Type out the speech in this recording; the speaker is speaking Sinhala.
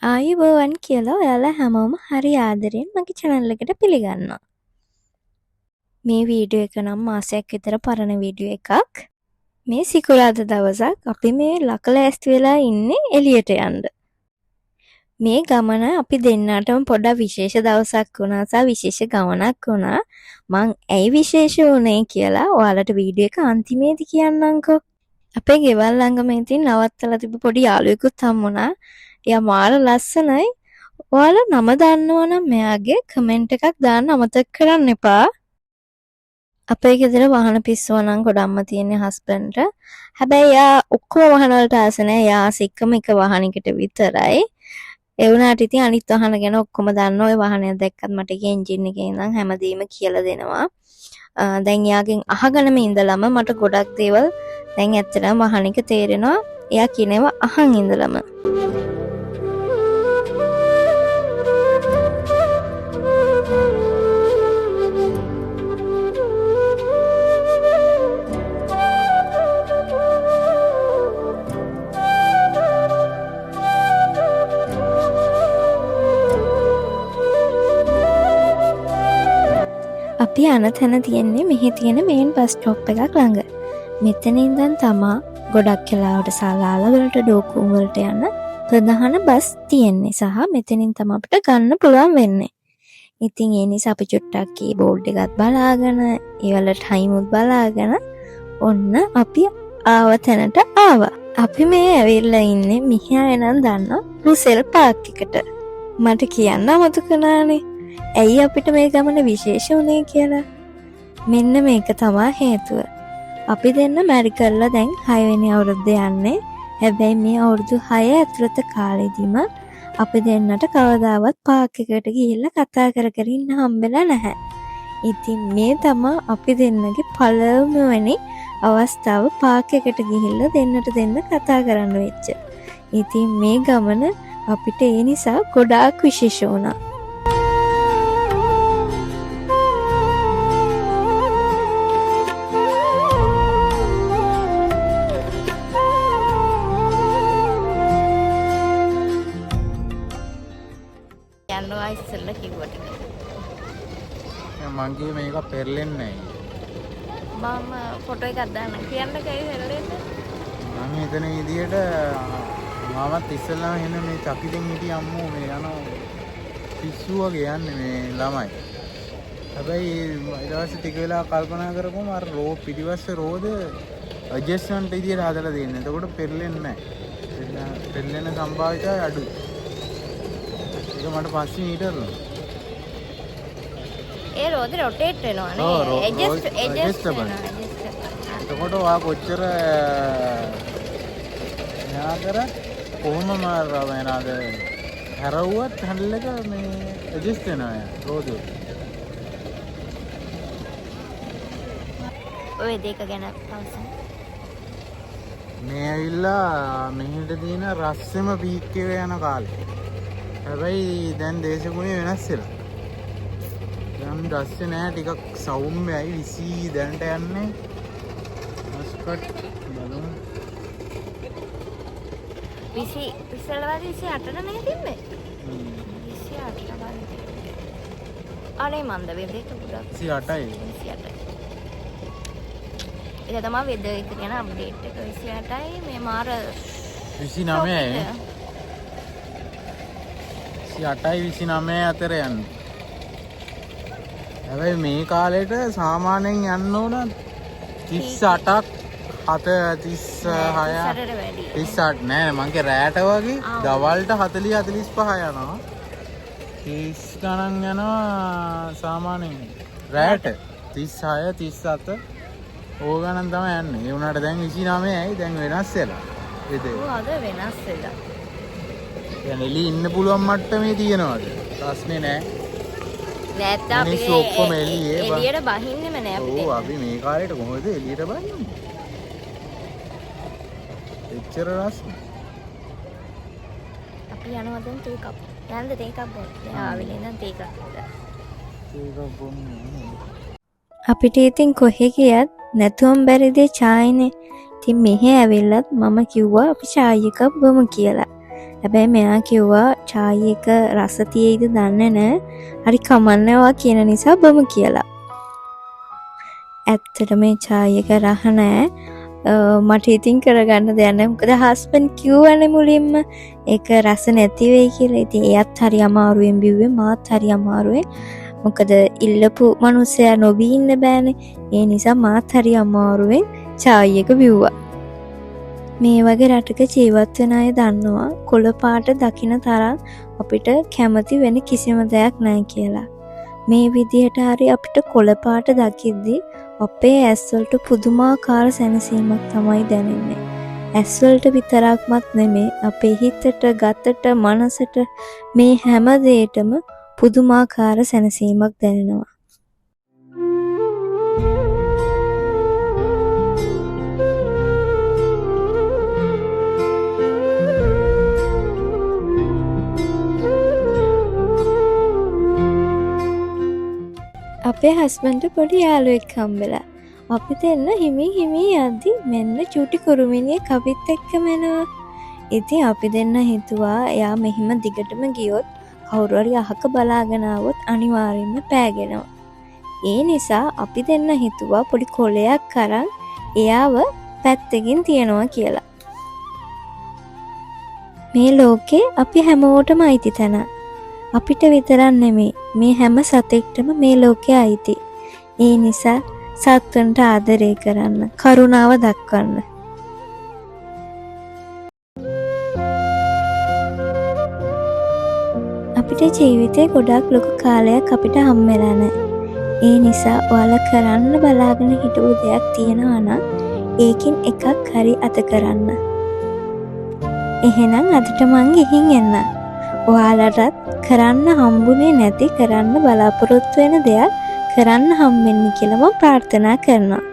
ආයුබෝවන් කියලා ඔයාලා හැමෝම හරි ආදරෙන් මගේ channel එකට පිළිගන්නවා. මේ වීඩියෝ එක නම් මාසයක් විතර පරණ වීඩියෝ එකක්. මේ සිකුරාදා දවසක් අපි මේ ලකලෑස්ති වෙලා ඉන්නේ එළියට යන්න. මේ ගමන අපි දෙන්නටම පොඩක් විශේෂ දවසක් වුණා සහ විශේෂ ගමනක් වුණා. මං ඇයි විශේෂ වුනේ කියලා ඔයාලට වීඩියෝ එක අන්තිමේදී කියන්නම්කෝ. අපේ ගෙවල් ළඟම ඉතින් නවත්තලා තිබ්බ පොඩි යාළුවෙකුත් හම්බුණා. එයා මාර ලස්සනයි. ඔයාලා නම දන්නවනම් මෙයාගේ කමෙන්ට් එකක් දාන්න අමතක කරන්න එපා. අපේ ගෙදර වාහන පිස්සුව නම් ගොඩක්ම තියෙන්නේ හස්බන්ඩ්ට. හැබැයි එයා ඔක්කොම වාහන වලට ආස නැහැ. එයා ආසිකම එක වාහනයකට විතරයි. ඒ වුණාට ඉතින් අනිත් වාහන ගැන ඔක්කොම දන්න. ওই වාහනය දැක්කත් මට ඒකේ එන්ජින් එකේ ඉඳන් හැමදේම කියලා දෙනවා. දැන් එයාගෙන් අහගෙනම ඉඳලම මට ගොඩක් දේවල් දැන් ඇත්තටම වාහනික තේරෙනවා. එයා කියනවා අහන් ඉඳලම. අපි යන තැන තියෙන්නේ මෙහි තියෙන මේන් බස් ස්ටොප් එකක් ළඟ. මෙතන ඉඳන් තමා ගොඩක් වෙලාවට සලාල වලට ඩෝකුම් වලට යන ප්‍රධාන බස් තියෙන්නේ සහ මෙතනින් තමයි අපිට ගන්න පුළුවන් වෙන්නේ. ඉතින් ඒ නිසා අපි චුට්ටක් කී බෝඩ් එකත් බලාගෙන ඒවල ටයිමුත් බලාගෙන ඔන්න අපි ආව තැනට ආවා. අපි මේ ඇවිල්ලා ඉන්නේ මිහියා එනන් දන්න රුසෙල් පාක් එකට. මට කියන්න අමතකුණානේ. ඇයි අපිට මේ ගමන විශේෂ වුණේ කියලා. මෙන්න මේක තමයි හේතුව. අපි දෙන්න මැරි කරලා දැන් 6 වෙනි අවුරුද්ද යන්නේ. හැබැයි මේ අවුරුදු 6 ඇතුළත කාලෙදිම අපි දෙන්නට කවදාවත් පාක් එකට ගිහිල්ලා කතා කර කර ඉන්න හම්බෙලා නැහැ. ඉතින් මේ තමයි අපි දෙන්නගේ පළමුවෙනි අවස්ථාව පාක් එකට ගිහිල්ලා දෙන්නට දෙන්න කතා කරන්න වෙච්ච. ඉතින් මේ ගමන අපිට ඒ නිසා ගොඩාක් විශේෂ වුණා. යනවා ඉස්සෙල්ලා කිව්වට මං මේක පෙරලෙන්නේ නැහැ. මම ෆොටෝ එකක් දාන්න කියන්න කයි හෙල්ලෙන්නේ. මම හිතන විදියට මාවත් ඉස්සෙල්ලාම එන මේ චකිතෙන් හිටිය අම්මෝ මේ යනවා පිස්සු වගේ යන්නේ මේ ළමයි. හැබැයි ඊට පස්සේ ටික වෙලා කල්පනා කරපුවම අර පිටිපස්සේ රෝද ඇඩ්ජස්ට්මන්ට් විදියට හදලා දෙන්නේ. එතකොට පෙරලෙන්නේ නැහැ. පෙරලෙන සම්භාවිතය අඩුයි. මට පස්සේ මීටර් ඒ රෝද රොටේට් වෙනවා නේ. ඇඩ්ජස්ට් වෙනවා. එතකොට ඔයා කොච්චර යා කර කොහොම මාරව වෙනාද හැරවුවත් හැන්ඩල් එක මේ ඇඩ්ජස්ට් වෙනවා රෝද. ඔය දෙක ගැන පවසන්න. මේ ඇවිල්ලා මෙහෙට තියෙන රස්සෙම පීක් එක යන කාලේ. හැබැයි දැන් දේශගුණය වෙනස් වෙලා. දැන් රස්සේ නෑ ටිකක් සෞම්‍යයි 20 දැනට යන්නේ. මස්කට් බලමු. 20 ඉස්සෙල්ලා 28ට නේ තිබ්බේ. 28ට බලන්න. අනේ මන්ද වෙදේක ගොඩක් 28යි. 28යි. ඒක තමයි වෙද එක ගැන අප්ඩේට් එක 28යි මේ මාර 29යි. 28යි 29 අතර යන්නේ. හැබැයි මේ කාලෙට සාමාන්‍යයෙන් යන්න ඕන 38ක් 38 නෑ මං කිය රෑට වගේ දවල්ට 40 45 යනවා. 30 ගණන් යනවා සාමාන්‍යයෙන් රෑට 36 37 ඕක ගණන් තමයි යන්නේ. ඒ වුණාට දැන් 29යි දැන් වෙනස් වෙලා. ඔව් අද වෙනස් වෙලා. දැන් එළි ඉන්න පුළුවන් මට්ටමේ තියෙනවද? ප්‍රශ්නේ නෑ. නැත්නම් අපි ඔක්කොම එළියට බහින්නෙම නෑ අපිට. ඔව් අපි මේ කාලේට කොහොමද එළියට බහින්නේ? එච්චර රස්නේ. අපි යනවා දැන් තේ කප්. යන්න තේ කප් බොන්න. දැන් ආවිලේ නම් තේ කප්. තේ කප් බොන්න. අපිට ඉතින් කොහෙ ගියත් නැතුවම බැරිද චායනේ. ඉතින් මෙහෙ ඇවිල්ලත් මම කිව්වා අපි චාය එකක් බොමු කියලා. හැබැයි මෙයා කිව්වා චායි එක රස තියෙයිද දන්නේ නැහැ. හරි කමන්නේවා කියන නිසා බොමු කියලා. ඇත්තට මේ චායි එක රහ නැහැ. මට ඉතින් කරගන්න දෙයක් නැහැ. මොකද හස්බන්ඩ් කිව්වනේ මුලින්ම ඒක රස නැති වෙයි කියලා. ඉතින් එයත් හරි අමාරුවෙන් බිව්වේ මාත් හරි අමාරුවෙන්. මොකද ඉල්ලපු මිනිස්සයා නොබී ඉන්න බෑනේ. ඒ නිසා මාත් හරි අමාරුවෙන් චායි එක බිව්වා. මේ වගේ රටක ජීවත් වෙන අය දන්නවා කොළ පාට දකින්න තරම් අපිට කැමති වෙන කිසිම දෙයක් නැහැ කියලා. මේ විදිහට හරි අපිට කොළ පාට දකිද්දි අපේ ඇස්වලට පුදුමාකාර සැනසීමක් තමයි දැනෙන්නේ. ඇස්වලට විතරක්මත් නෙමේ අපේ හිතට, ගතට, මනසට මේ හැම දෙයකටම පුදුමාකාර සැනසීමක් දැනෙනවා. අපේ හස්බන්ඩ් පොඩි යාළුවෙක් හම්බෙලා. අපි දෙන්න හිමි යද්දි මෙන්න චූටි කුරුමිනියෙක් අපිත් එක්කම එනවා. ඉතින් අපි දෙන්න හිතුවා එයා මෙහිම දිගටම ගියොත් කවුරු හරි අහක බලාගෙන ආවොත් අනිවාර්යෙන්ම පෑගෙනවා. ඒ නිසා අපි දෙන්න හිතුවා පොඩි කොලයක් අරන් එයාව පැත්තකින් තියනවා කියලා. මේ ලෝකේ අපි හැමෝටම අයිති තැන. අපිට විතරක් නෙමෙයි මේ හැම සතෙක්ටම මේ ලෝකේ අයිති. ඒ නිසා සත්වන්ට ආදරය කරන්න, කරුණාව දක්වන්න. අපිට ජීවිතේ ගොඩක් ලොකු කාලයක් අපිට හම්බෙලා නැහැ. ඒ නිසා ඔයාලා කරන්න බලාගෙන හිටපු දෙයක් තියෙනවා නම් ඒකින් එකක් හරි අත කරන්න. එහෙනම් අදට මං ගිහින් එන්න. ඔයාලටත් කරන්න හම්බුනේ නැති කරන්න බලාපොරොත්තු වෙන දෙයක් කරන්න හම්බෙන්න කියලා මම ප්‍රාර්ථනා කරනවා.